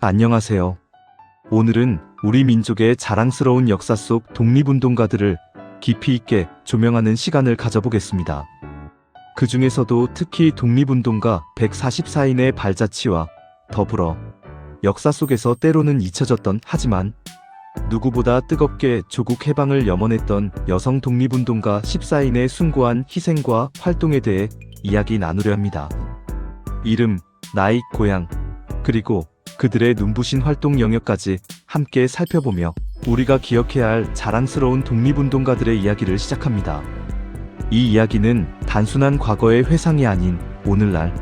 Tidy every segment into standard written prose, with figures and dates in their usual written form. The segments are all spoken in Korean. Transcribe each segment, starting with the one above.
안녕하세요. 오늘은 우리 민족의 자랑스러운 역사 속 독립운동가들을 깊이 있게 조명하는 시간을 가져보겠습니다. 그 중에서도 특히 독립운동가 144인의 발자취와 더불어 역사 속에서 때로는 잊혀졌던 하지만 누구보다 뜨겁게 조국 해방을 염원했던 여성 독립운동가 14인의 숭고한 희생과 활동에 대해 이야기 나누려 합니다. 이름, 나이, 고향, 그리고 그들의 눈부신 활동 영역까지 함께 살펴보며 우리가 기억해야 할 자랑스러운 독립운동가들의 이야기를 시작합니다. 이 이야기는 단순한 과거의 회상이 아닌 오늘날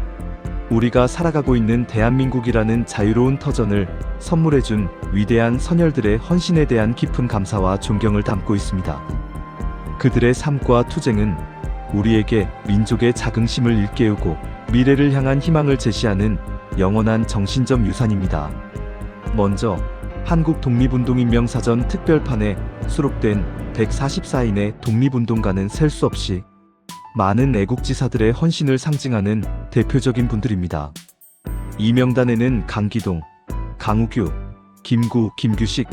우리가 살아가고 있는 대한민국이라는 자유로운 터전을 선물해준 위대한 선열들의 헌신에 대한 깊은 감사와 존경을 담고 있습니다. 그들의 삶과 투쟁은 우리에게 민족의 자긍심을 일깨우고 미래를 향한 희망을 제시하는 영원한 정신적 유산입니다. 먼저 한국 독립운동인명사전 특별판에 수록된 144인의 독립운동가는 셀 수 없이 많은 애국지사들의 헌신을 상징하는 대표적인 분들입니다. 이 명단에는 강기동, 강우규, 김구, 김규식,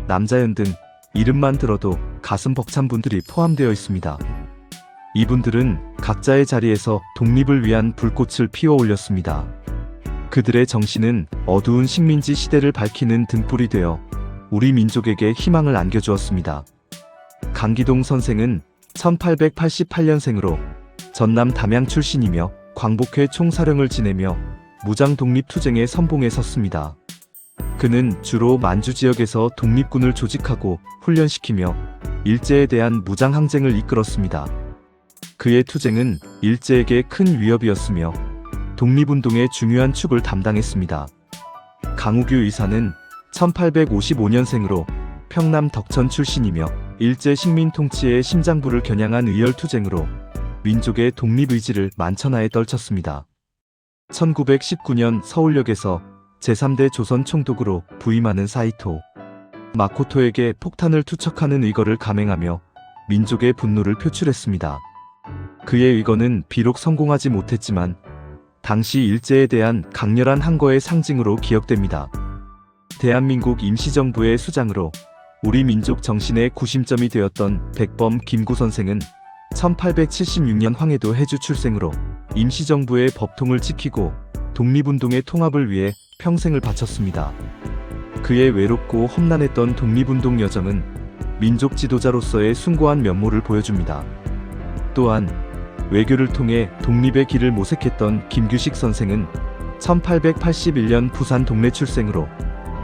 남자연 등 이름만 들어도 가슴 벅찬 분들이 포함되어 있습니다. 이분들은 각자의 자리에서 독립을 위한 불꽃을 피워 올렸습니다. 그들의 정신은 어두운 식민지 시대를 밝히는 등불이 되어 우리 민족에게 희망을 안겨주었습니다. 강기동 선생은 1888년생으로 전남 담양 출신이며 광복회 총사령을 지내며 무장 독립투쟁의 선봉에 섰습니다. 그는 주로 만주 지역에서 독립군을 조직하고 훈련시키며 일제에 대한 무장 항쟁을 이끌었습니다. 그의 투쟁은 일제에게 큰 위협이었으며 독립운동의 중요한 축을 담당했습니다. 강우규 의사는 1855년생으로 평남 덕천 출신이며 일제 식민 통치의 심장부를 겨냥한 의열투쟁으로 민족의 독립의지를 만천하에 떨쳤습니다. 1919년 서울역에서 제3대 조선 총독으로 부임하는 사이토 마코토에게 폭탄을 투척하는 의거를 감행하며 민족의 분노를 표출했습니다. 그의 의거는 비록 성공하지 못했지만 당시 일제에 대한 강렬한 항거의 상징으로 기억됩니다. 대한민국 임시정부의 수장으로 우리 민족 정신의 구심점이 되었던 백범 김구 선생은 1876년 황해도 해주 출생으로 임시정부의 법통을 지키고 독립운동의 통합을 위해 평생을 바쳤습니다. 그의 외롭고 험난했던 독립운동 여정은 민족 지도자로서의 숭고한 면모를 보여줍니다. 또한 외교를 통해 독립의 길을 모색했던 김규식 선생은 1881년 부산 동래 출생으로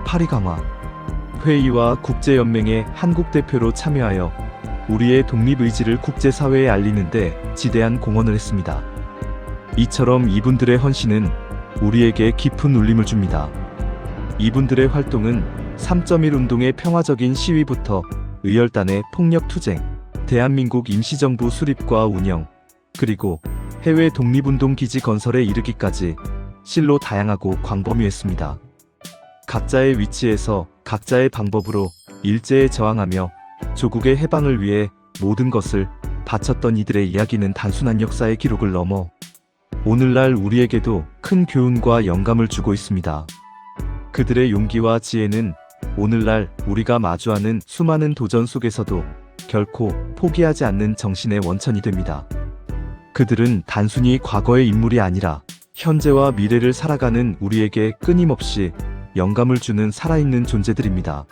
파리강화 회의와 국제연맹의 한국 대표로 참여하여 우리의 독립의지를 국제사회에 알리는 데 지대한 공헌을 했습니다. 이처럼 이분들의 헌신은 우리에게 깊은 울림을 줍니다. 이분들의 활동은 3.1 운동의 평화적인 시위부터 의열단의 폭력투쟁, 대한민국 임시정부 수립과 운영, 그리고 해외 독립운동 기지 건설에 이르기까지 실로 다양하고 광범위했습니다. 각자의 위치에서 각자의 방법으로 일제에 저항하며 조국의 해방을 위해 모든 것을 바쳤던 이들의 이야기는 단순한 역사의 기록을 넘어 오늘날 우리에게도 큰 교훈과 영감을 주고 있습니다. 그들의 용기와 지혜는 오늘날 우리가 마주하는 수많은 도전 속에서도 결코 포기하지 않는 정신의 원천이 됩니다. 그들은 단순히 과거의 인물이 아니라 현재와 미래를 살아가는 우리에게 끊임없이 영감을 주는 살아있는 존재들입니다.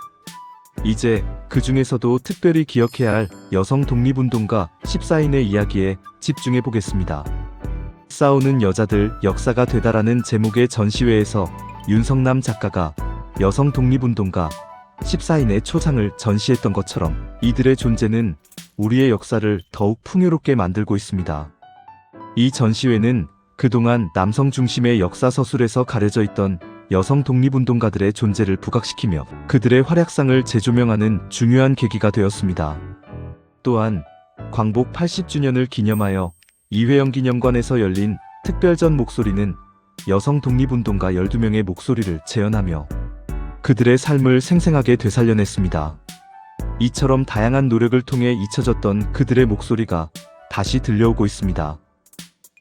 이제 그 중에서도 특별히 기억해야 할 여성 독립운동가 14인의 이야기에 집중해 보겠습니다. 싸우는 여자들 역사가 되다라는 제목의 전시회에서 윤성남 작가가 여성 독립운동가 14인의 초상을 전시했던 것처럼 이들의 존재는 우리의 역사를 더욱 풍요롭게 만들고 있습니다. 이 전시회는 그동안 남성 중심의 역사 서술에서 가려져 있던 여성 독립운동가들의 존재를 부각시키며 그들의 활약상을 재조명하는 중요한 계기가 되었습니다. 또한 광복 80주년을 기념하여 이회영 기념관에서 열린 특별전 목소리는 여성 독립운동가 12명의 목소리를 재현하며 그들의 삶을 생생하게 되살려냈습니다. 이처럼 다양한 노력을 통해 잊혀졌던 그들의 목소리가 다시 들려오고 있습니다.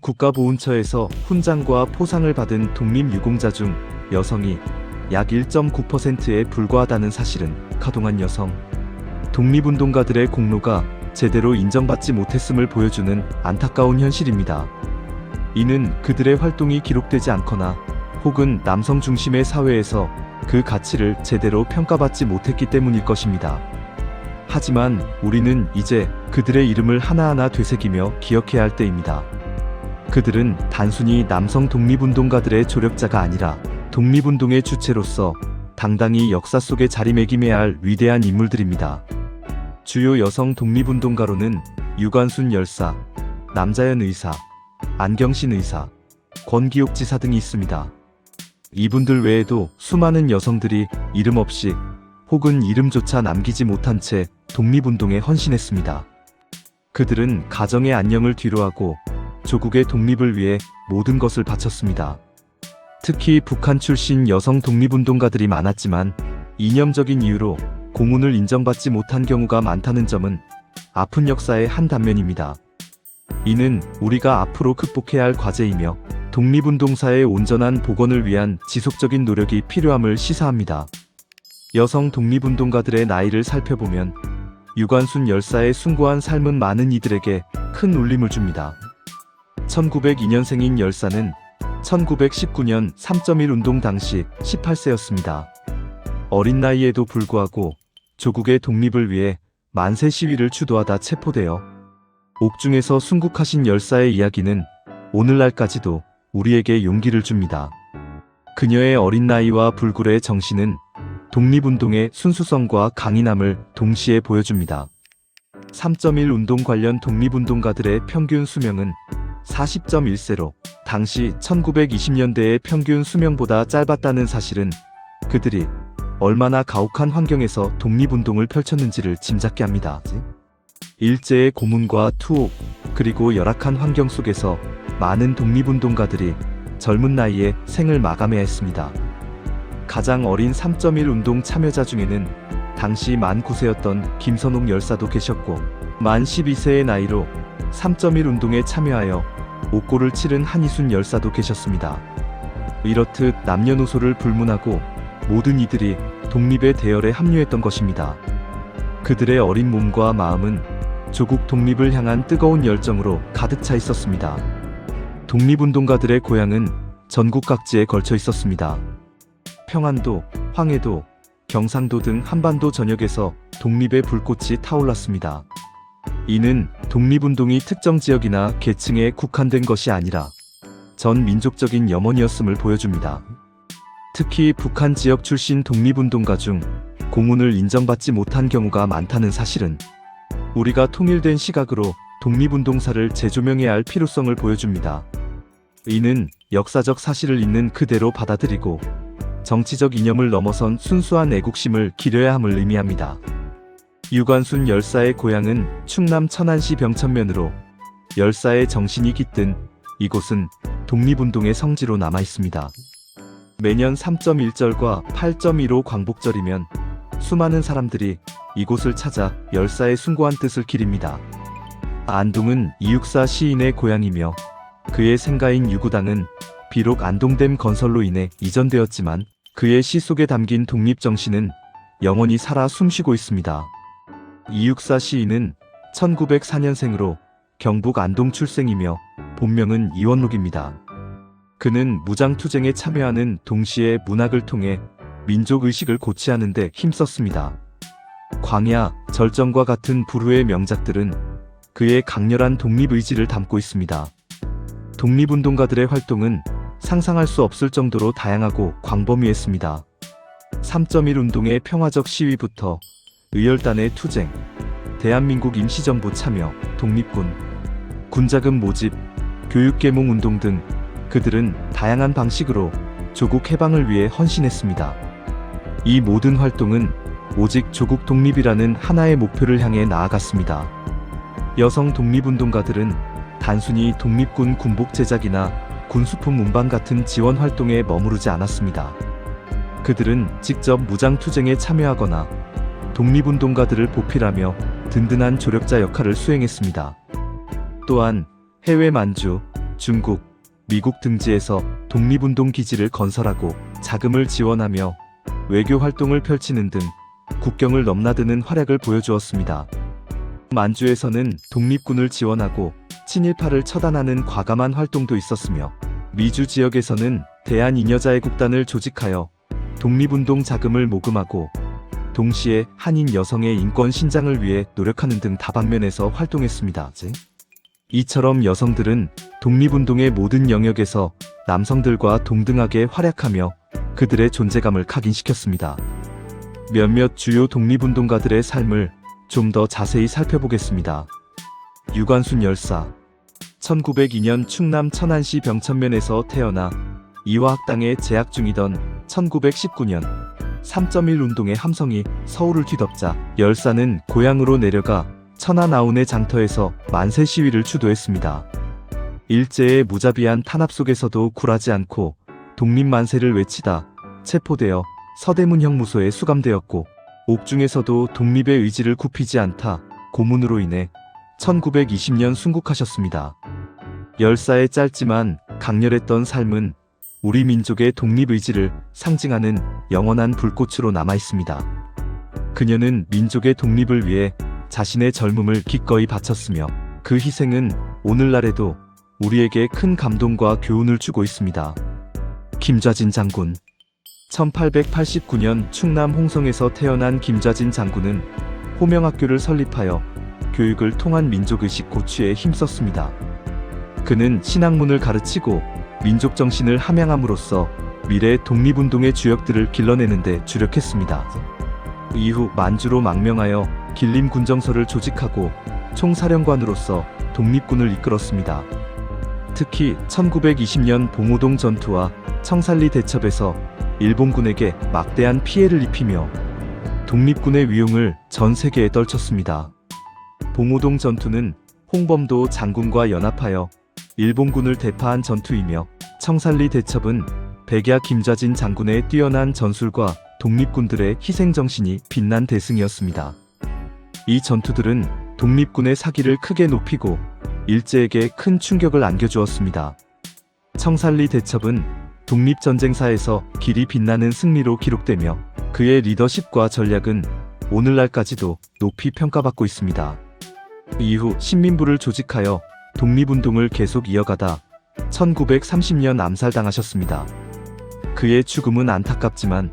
국가보훈처에서 훈장과 포상을 받은 독립유공자 중 여성이 약 1.9%에 불과하다는 사실은 가동한 여성 독립운동가들의 공로가 제대로 인정받지 못했음을 보여주는 안타까운 현실입니다. 이는 그들의 활동이 기록되지 않거나 혹은 남성 중심의 사회에서 그 가치를 제대로 평가받지 못했기 때문일 것입니다. 하지만 우리는 이제 그들의 이름을 하나하나 되새기며 기억해야 할 때입니다. 그들은 단순히 남성 독립운동가들의 조력자가 아니라 독립운동의 주체로서 당당히 역사 속에 자리매김해야 할 위대한 인물들입니다. 주요 여성 독립운동가로는 유관순 열사, 남자연 의사, 안경신 의사, 권기옥 지사 등이 있습니다. 이분들 외에도 수많은 여성들이 이름 없이 혹은 이름조차 남기지 못한 채 독립운동에 헌신했습니다. 그들은 가정의 안녕을 뒤로하고 조국의 독립을 위해 모든 것을 바쳤습니다. 특히 북한 출신 여성 독립운동가들이 많았지만 이념적인 이유로 공훈을 인정받지 못한 경우가 많다는 점은 아픈 역사의 한 단면입니다. 이는 우리가 앞으로 극복해야 할 과제이며 독립운동사의 온전한 복원을 위한 지속적인 노력이 필요함을 시사합니다. 여성 독립운동가들의 나이를 살펴보면 유관순 열사의 숭고한 삶은 많은 이들에게 큰 울림을 줍니다. 1902년생인 열사는 1919년 3.1 운동 당시 18세였습니다. 어린 나이에도 불구하고 조국의 독립을 위해 만세 시위를 주도하다 체포되어 옥중에서 순국하신 열사의 이야기는 오늘날까지도 우리에게 용기를 줍니다. 그녀의 어린 나이와 불굴의 정신은 독립운동의 순수성과 강인함을 동시에 보여줍니다. 3.1 운동 관련 독립운동가들의 평균 수명은 40.1세로 당시 1920년대의 평균 수명보다 짧았다는 사실은 그들이 얼마나 가혹한 환경에서 독립운동을 펼쳤는지를 짐작케 합니다. 일제의 고문과 투옥, 그리고 열악한 환경 속에서 많은 독립운동가들이 젊은 나이에 생을 마감해야 했습니다. 가장 어린 3.1 운동 참여자 중에는 당시 만 9세였던 김선옥 열사도 계셨고 만 12세의 나이로 3.1 운동에 참여하여 옥고를 치른 한희순 열사도 계셨습니다. 이렇듯 남녀노소를 불문하고 모든 이들이 독립의 대열에 합류했던 것입니다. 그들의 어린 몸과 마음은 조국 독립을 향한 뜨거운 열정으로 가득 차 있었습니다. 독립운동가들의 고향은 전국 각지에 걸쳐 있었습니다. 평안도, 황해도, 경상도 등 한반도 전역에서 독립의 불꽃이 타올랐습니다. 이는 독립운동이 특정 지역이나 계층에 국한된 것이 아니라 전 민족적인 염원이었음을 보여줍니다. 특히 북한 지역 출신 독립운동가 중 공훈을 인정받지 못한 경우가 많다는 사실은 우리가 통일된 시각으로 독립운동사를 재조명해야 할 필요성을 보여줍니다. 이는 역사적 사실을 있는 그대로 받아들이고 정치적 이념을 넘어선 순수한 애국심을 기려야 함을 의미합니다. 유관순 열사의 고향은 충남 천안시 병천면으로 열사의 정신이 깃든 이곳은 독립운동의 성지로 남아 있습니다. 매년 3.1절과 8.15 광복절이면 수많은 사람들이 이곳을 찾아 열사의 숭고한 뜻을 기립니다. 안동은 이육사 시인의 고향이며 그의 생가인 유구당은 비록 안동댐 건설로 인해 이전되었지만 그의 시 속에 담긴 독립정신은 영원히 살아 숨쉬고 있습니다. 이육사 시인은 1904년생으로 경북 안동 출생이며 본명은 이원록입니다. 그는 무장투쟁에 참여하는 동시에 문학을 통해 민족의식을 고취하는 데 힘썼습니다. 광야, 절정과 같은 불후의 명작들은 그의 강렬한 독립의지를 담고 있습니다. 독립운동가들의 활동은 상상할 수 없을 정도로 다양하고 광범위했습니다. 3.1 운동의 평화적 시위부터 의열단의 투쟁, 대한민국 임시정부 참여, 독립군, 군자금 모집, 교육계몽 운동 등 그들은 다양한 방식으로 조국 해방을 위해 헌신했습니다. 이 모든 활동은 오직 조국 독립이라는 하나의 목표를 향해 나아갔습니다. 여성 독립운동가들은 단순히 독립군 군복 제작이나 군수품 운반 같은 지원 활동에 머무르지 않았습니다. 그들은 직접 무장투쟁에 참여하거나 독립운동가들을 보필하며 든든한 조력자 역할을 수행했습니다. 또한 해외 만주, 중국, 미국 등지에서 독립운동 기지를 건설하고 자금을 지원하며 외교 활동을 펼치는 등 국경을 넘나드는 활약을 보여주었습니다. 만주에서는 독립군을 지원하고 친일파를 처단하는 과감한 활동도 있었으며 미주 지역에서는 대한인여자애국단을 조직하여 독립운동 자금을 모금하고 동시에 한인 여성의 인권 신장을 위해 노력하는 등 다방면에서 활동했습니다. 이처럼 여성들은 독립운동의 모든 영역에서 남성들과 동등하게 활약하며 그들의 존재감을 각인시켰습니다. 몇몇 주요 독립운동가들의 삶을 좀 더 자세히 살펴보겠습니다. 유관순 열사 1902년 충남 천안시 병천면에서 태어나 이화학당에 재학 중이던 1919년 3.1 운동의 함성이 서울을 뒤덮자 열사는 고향으로 내려가 천안 아운의 장터에서 만세 시위를 주도했습니다. 일제의 무자비한 탄압 속에서도 굴하지 않고 독립만세를 외치다 체포되어 서대문 형무소에 수감되었고 옥중에서도 독립의 의지를 굽히지 않다 고문으로 인해 1920년 순국하셨습니다. 열사의 짧지만 강렬했던 삶은 우리 민족의 독립의지를 상징하는 영원한 불꽃으로 남아있습니다. 그녀는 민족의 독립을 위해 자신의 젊음을 기꺼이 바쳤으며 그 희생은 오늘날에도 우리에게 큰 감동과 교훈을 주고 있습니다. 김좌진 장군 1889년 충남 홍성에서 태어난 김좌진 장군은 호명학교를 설립하여 교육을 통한 민족의식 고취에 힘썼습니다. 그는 신학문을 가르치고 민족정신을 함양함으로써 미래 독립운동의 주역들을 길러내는 데 주력했습니다. 이후 만주로 망명하여 길림군정서를 조직하고 총사령관으로서 독립군을 이끌었습니다. 특히 1920년 봉오동 전투와 청산리 대첩에서 일본군에게 막대한 피해를 입히며 독립군의 위용을 전 세계에 떨쳤습니다. 봉오동 전투는 홍범도 장군과 연합하여 일본군을 대파한 전투이며 청산리 대첩은 백야 김좌진 장군의 뛰어난 전술과 독립군들의 희생정신이 빛난 대승이었습니다. 이 전투들은 독립군의 사기를 크게 높이고 일제에게 큰 충격을 안겨주었습니다. 청산리 대첩은 독립전쟁사에서 길이 빛나는 승리로 기록되며 그의 리더십과 전략은 오늘날까지도 높이 평가받고 있습니다. 이후 신민부를 조직하여 독립운동을 계속 이어가다 1930년 암살당하셨습니다. 그의 죽음은 안타깝지만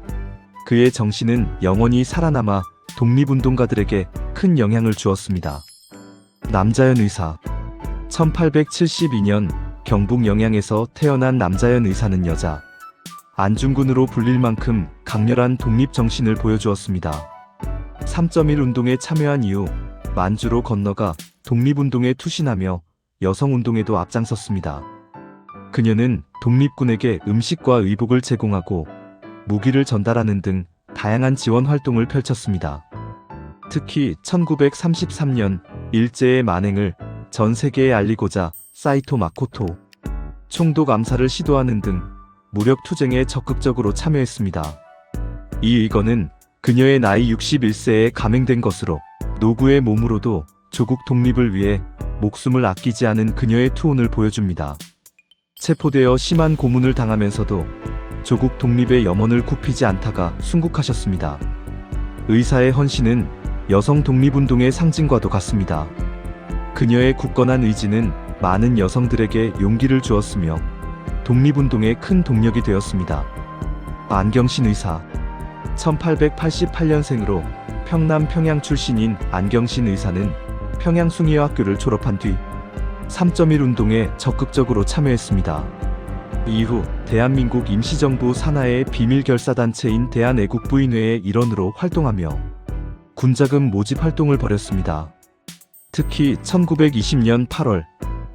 그의 정신은 영원히 살아남아 독립운동가들에게 큰 영향을 주었습니다. 남자연 의사 1872년 경북 영양에서 태어난 남자연 의사는 여자 안중근으로 불릴 만큼 강렬한 독립정신을 보여주었습니다. 3.1 운동에 참여한 이후 만주로 건너가 독립운동에 투신하며 여성운동에도 앞장섰습니다. 그녀는 독립군에게 음식과 의복을 제공하고 무기를 전달하는 등 다양한 지원 활동을 펼쳤습니다. 특히 1933년 일제의 만행을 전 세계에 알리고자 사이토 마코토 총독 암살을 시도하는 등 무력 투쟁에 적극적으로 참여했습니다. 이 의거는 그녀의 나이 61세에 감행된 것으로 노구의 몸으로도 조국 독립을 위해 목숨을 아끼지 않은 그녀의 투혼을 보여줍니다. 체포되어 심한 고문을 당하면서도 조국 독립의 염원을 굽히지 않다가 순국하셨습니다. 의사의 헌신은 여성 독립운동의 상징과도 같습니다. 그녀의 굳건한 의지는 많은 여성들에게 용기를 주었으며 독립운동의 큰 동력이 되었습니다. 안경신 의사 1888년생으로 평남 평양 출신인 안경신 의사는 평양 숭의여학교를 졸업한 뒤 3.1 운동에 적극적으로 참여했습니다. 이후 대한민국 임시정부 산하의 비밀결사단체인 대한애국부인회의 일원으로 활동하며 군자금 모집 활동을 벌였습니다. 특히 1920년 8월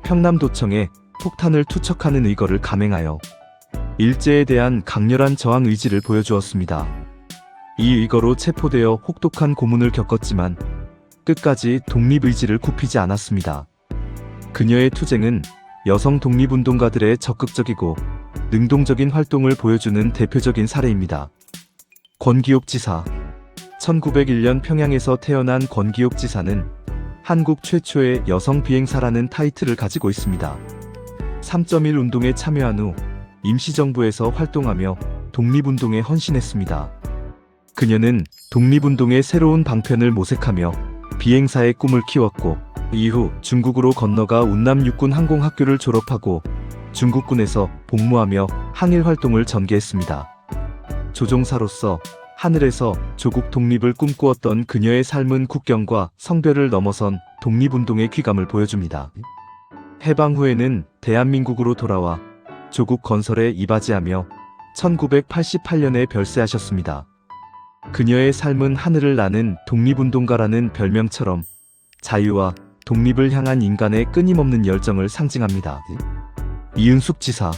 평남도청에 폭탄을 투척하는 의거를 감행하여 일제에 대한 강렬한 저항 의지를 보여주었습니다. 이 의거로 체포되어 혹독한 고문을 겪었지만 끝까지 독립의지를 굽히지 않았습니다. 그녀의 투쟁은 여성 독립운동가들의 적극적이고 능동적인 활동을 보여주는 대표적인 사례입니다. 권기옥 지사 1901년 평양에서 태어난 권기옥 지사는 한국 최초의 여성 비행사라는 타이틀을 가지고 있습니다. 3.1 운동에 참여한 후 임시정부에서 활동하며 독립운동에 헌신했습니다. 그녀는 독립운동의 새로운 방편을 모색하며 비행사의 꿈을 키웠고 이후 중국으로 건너가 운남 육군 항공학교를 졸업하고 중국군에서 복무하며 항일 활동을 전개했습니다. 조종사로서 하늘에서 조국 독립을 꿈꾸었던 그녀의 삶은 국경과 성별을 넘어선 독립운동의 귀감을 보여줍니다. 해방 후에는 대한민국으로 돌아와 조국 건설에 이바지하며 1988년에 별세하셨습니다. 그녀의 삶은 하늘을 나는 독립운동가라는 별명처럼 자유와 독립을 향한 인간의 끊임없는 열정을 상징합니다. 이은숙 지사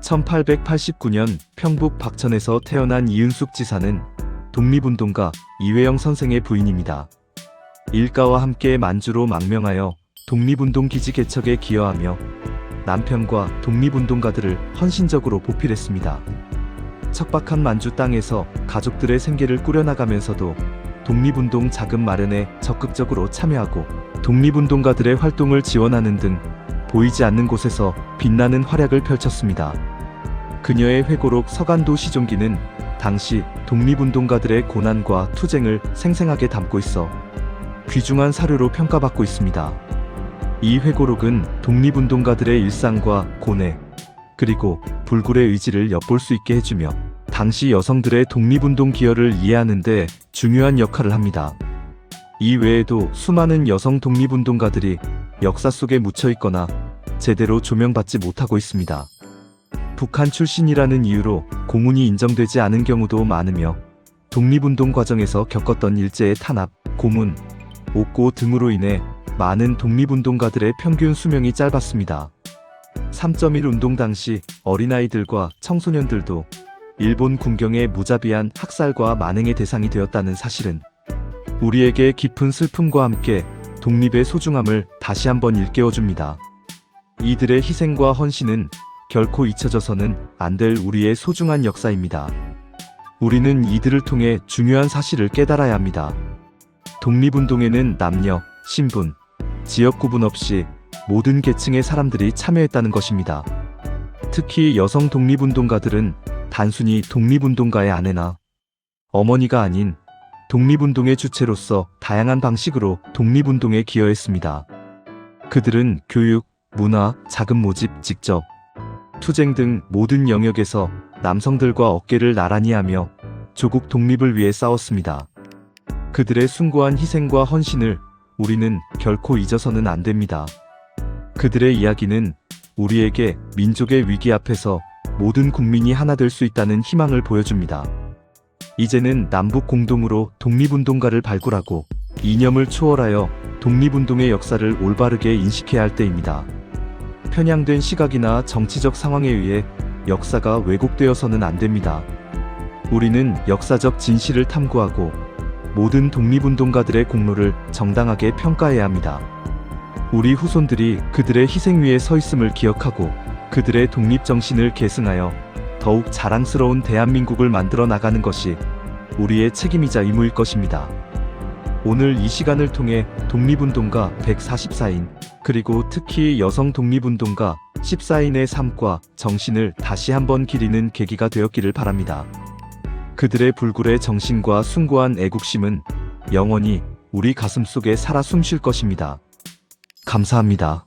1889년 평북 박천에서 태어난 이은숙 지사는 독립운동가 이회영 선생의 부인입니다. 일가와 함께 만주로 망명하여 독립운동 기지 개척에 기여하며 남편과 독립운동가들을 헌신적으로 보필했습니다. 척박한 만주 땅에서 가족들의 생계를 꾸려나가면서도 독립운동 자금 마련에 적극적으로 참여하고 독립운동가들의 활동을 지원하는 등 보이지 않는 곳에서 빛나는 활약을 펼쳤습니다. 그녀의 회고록 서간도 시종기는 당시 독립운동가들의 고난과 투쟁을 생생하게 담고 있어 귀중한 사료로 평가받고 있습니다. 이 회고록은 독립운동가들의 일상과 고뇌, 그리고 불굴의 의지를 엿볼 수 있게 해주며 당시 여성들의 독립운동 기여를 이해하는 데 중요한 역할을 합니다. 이 외에도 수많은 여성 독립운동가들이 역사 속에 묻혀 있거나 제대로 조명받지 못하고 있습니다. 북한 출신이라는 이유로 공훈이 인정되지 않은 경우도 많으며 독립운동 과정에서 겪었던 일제의 탄압, 고문, 옥고 등으로 인해 많은 독립운동가들의 평균 수명이 짧았습니다. 3.1 운동 당시 어린아이들과 청소년들도 일본 군경의 무자비한 학살과 만행의 대상이 되었다는 사실은 우리에게 깊은 슬픔과 함께 독립의 소중함을 다시 한번 일깨워줍니다. 이들의 희생과 헌신은 결코 잊혀져서는 안 될 우리의 소중한 역사입니다. 우리는 이들을 통해 중요한 사실을 깨달아야 합니다. 독립운동에는 남녀, 신분, 지역 구분 없이 모든 계층의 사람들이 참여했다는 것입니다. 특히 여성 독립운동가들은 단순히 독립운동가의 아내나 어머니가 아닌 독립운동의 주체로서 다양한 방식으로 독립운동에 기여했습니다. 그들은 교육, 문화, 자금 모집, 직접, 투쟁 등 모든 영역에서 남성들과 어깨를 나란히 하며 조국 독립을 위해 싸웠습니다. 그들의 숭고한 희생과 헌신을 우리는 결코 잊어서는 안 됩니다. 그들의 이야기는 우리에게 민족의 위기 앞에서 모든 국민이 하나 될 수 있다는 희망을 보여줍니다. 이제는 남북 공동으로 독립운동가를 발굴하고 이념을 초월하여 독립운동의 역사를 올바르게 인식해야 할 때입니다. 편향된 시각이나 정치적 상황에 의해 역사가 왜곡되어서는 안 됩니다. 우리는 역사적 진실을 탐구하고 모든 독립운동가들의 공로를 정당하게 평가해야 합니다. 우리 후손들이 그들의 희생 위에 서 있음을 기억하고 그들의 독립정신을 계승하여 더욱 자랑스러운 대한민국을 만들어 나가는 것이 우리의 책임이자 의무일 것입니다. 오늘 이 시간을 통해 독립운동가 144인 그리고 특히 여성 독립운동가 14인의 삶과 정신을 다시 한번 기리는 계기가 되었기를 바랍니다. 그들의 불굴의 정신과 숭고한 애국심은 영원히 우리 가슴 속에 살아 숨쉴 것입니다. 감사합니다.